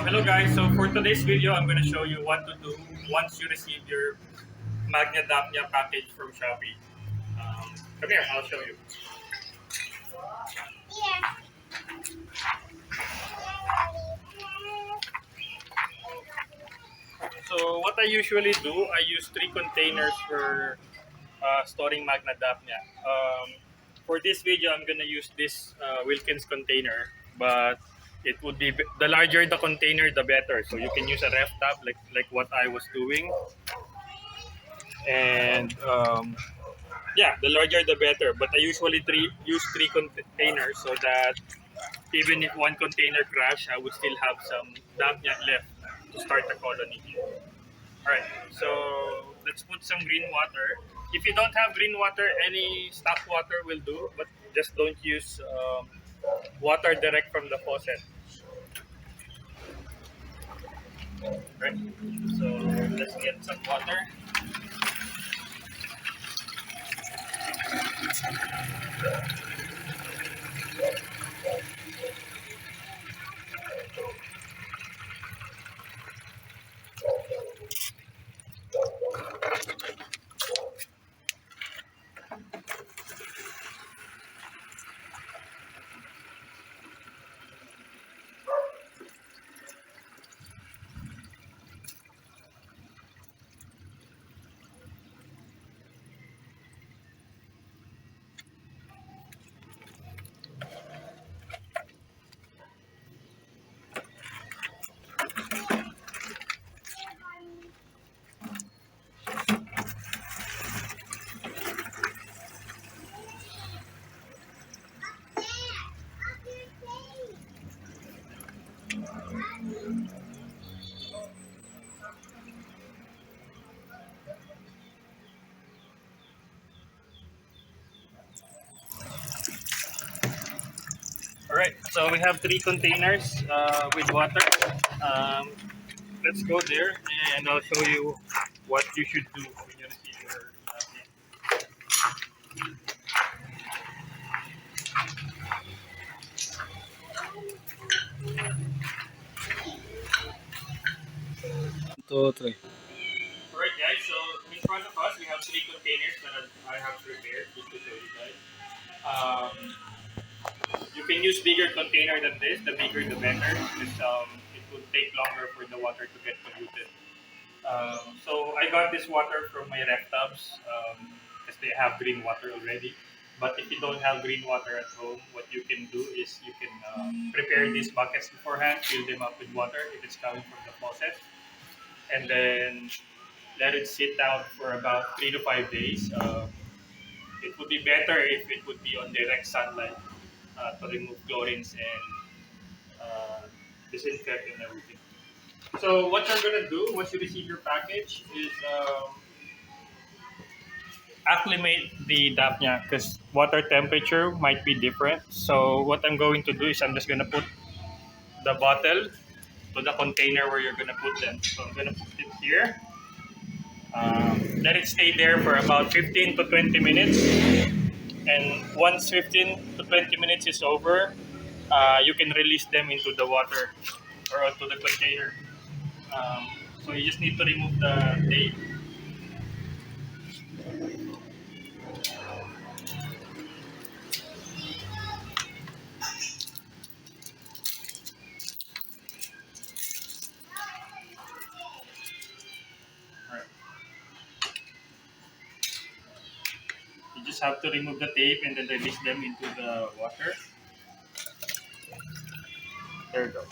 Hello guys, so for today's video, I'm going to show you what to do once you receive your Magna Daphnia package from Shopee. Come here, I'll show you. So what I usually do, I use 3 containers for storing Magna Daphnia. For this video, I'm going to use this Wilkins container, but it would be the larger the container, the better. So you can use a ref top like what I was doing, and yeah, the larger the better. But I usually use 3 containers so that even if one container crash, I would still have some Daphnia left to start the colony. Alright, so let's put some green water. If you don't have green water, any stock water will do, but just don't use water direct from the faucet. Right, so let's get some water. Alright, so we have 3 containers with water. Um, let's go there and I'll show you what you should do when you receive your Two, three. Alright guys, so in front of us we have 3 containers that I have prepared just to show you guys. You can use bigger container than this, the bigger the better, because it will take longer for the water to get polluted. So I got this water from my ref tubs because they have green water already. But if you don't have green water at home, what you can do is you can prepare these buckets beforehand, fill them up with water if it's coming from the faucet, and then let it sit out for about 3 to 5 days. It would be better if it would be on direct sunlight to remove chlorines and uh, disinfect and everything. So what you're gonna do once you receive your package is acclimate the Daphnia because water temperature might be different. So what I'm going to do is I'm just gonna put the bottle to the container where you're gonna put them. So I'm gonna put it here. Let it stay there for about 15 to 20 minutes. And once 15 to 20 minutes is over, you can release them into the water or onto the container. Um, so you just need to remove the tape. Alright. You just have to remove the tape and then release them into the water. There you go.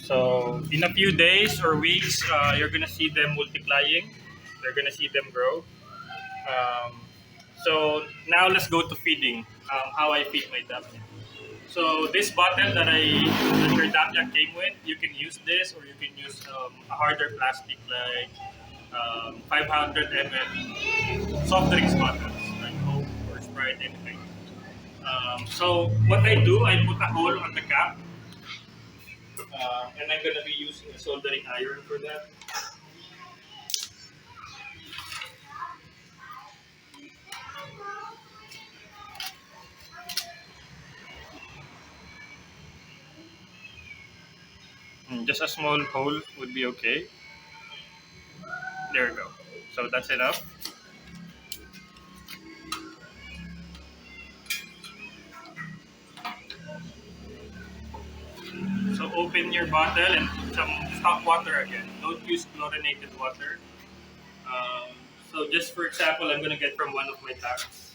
So in a few days or weeks, you're gonna see them multiplying. You're gonna see them grow. Um, so now let's go to feeding. How I feed my Daphnia. So this bottle that your Daphnia came with, you can use this or you can use a harder plastic like 500 ml soft drinks bottles like Coke or Sprite, anything. So what I do, I put a hole on the cap, and I'm gonna be using a soldering iron for that. Just a small hole would be okay. There we go. So that's enough. So open your bottle and put some stock water again. Don't use chlorinated water. Um, so just for example, I'm gonna get from one of my taps.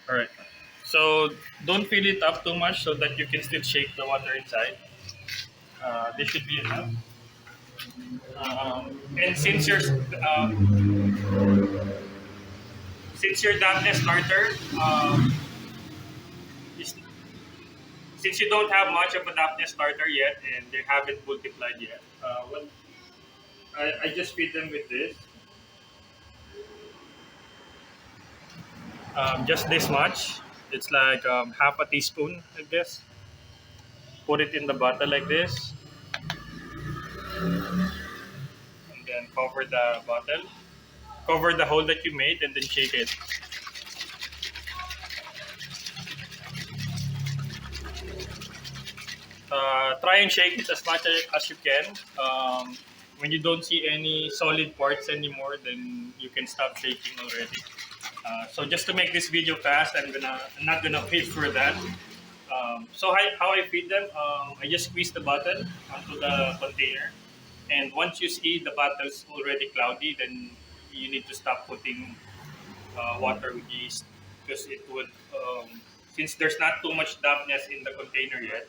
All right. So don't fill it up too much so that you can still shake the water inside. This should be enough. And since your Daphnia starter, is, since you don't have much of a Daphnia starter yet and they haven't multiplied yet, I just feed them with this. Just this much. It's like half a teaspoon, I guess. Put it in the bottle like this, and then cover the bottle. Cover the hole that you made, and then shake it. Try and shake it as much as you can. When you don't see any solid parts anymore, then you can stop shaking already. So just to make this video fast, I'm not gonna wait for that. So how I feed them, I just squeeze the bottle onto the container, and once you see the bottle's already cloudy, then you need to stop putting water with yeast because it would, since there's not too much dampness in the container yet,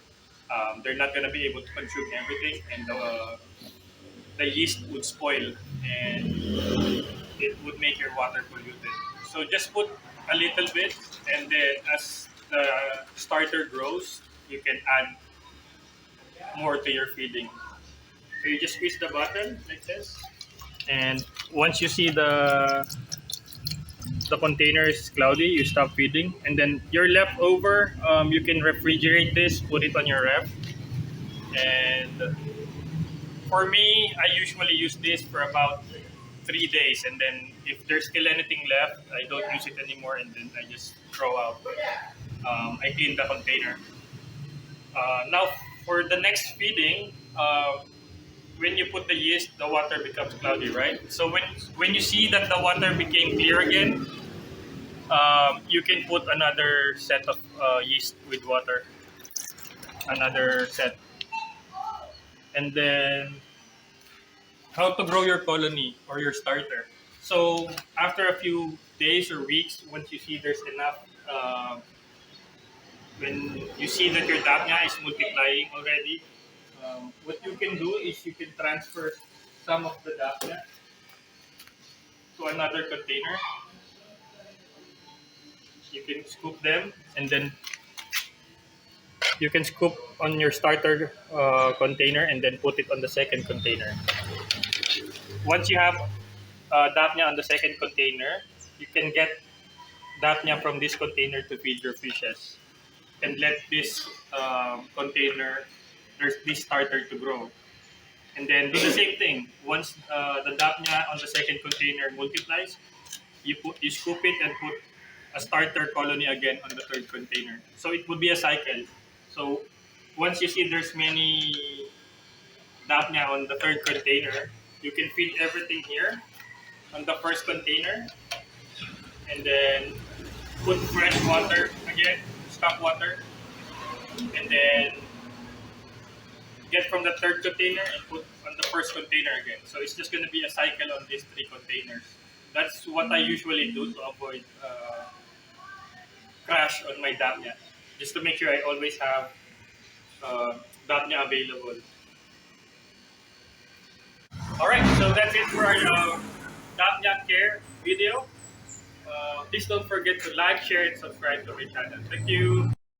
they're not gonna be able to consume everything, and the yeast would spoil and it would make your water polluted. So just put a little bit, and then as the starter grows, you can add more to your feeding. So you just squeeze the button like this, and once you see the container is cloudy, you stop feeding, and then your leftover, you can refrigerate this, put it on your ref, and for me, I usually use this for about 3 days, and then if there's still anything left, I don't use it anymore, and then I just throw out. I clean the container. Now, for the next feeding, when you put the yeast, the water becomes cloudy, right? So when you see that the water became clear again, you can put another set of yeast with water, another set, and then how to grow your colony or your starter. So after a few days or weeks, once you see there's enough, when you see that your Daphnia is multiplying already, what you can do is you can transfer some of the Daphnia to another container. You can scoop them, and then you can scoop on your starter container and then put it on the second container. Once you have Daphnia on the second container, you can get Daphnia from this container to feed your fishes and let this container, there's this starter to grow. And then do the same thing. Once the Daphnia on the second container multiplies, you scoop it and put a starter colony again on the third container. So it would be a cycle. So once you see there's many Daphnia on the third container, you can feed everything here on the first container, and then put fresh water again, stock water, and then get from the third container and put on the first container again. So it's just going to be a cycle on these three containers. That's what I usually do to avoid crash on my Daphnia, just to make sure I always have Daphnia available. All right, so that's it for our Daphnia care video. Please don't forget to like, share, and subscribe to my channel. Thank you.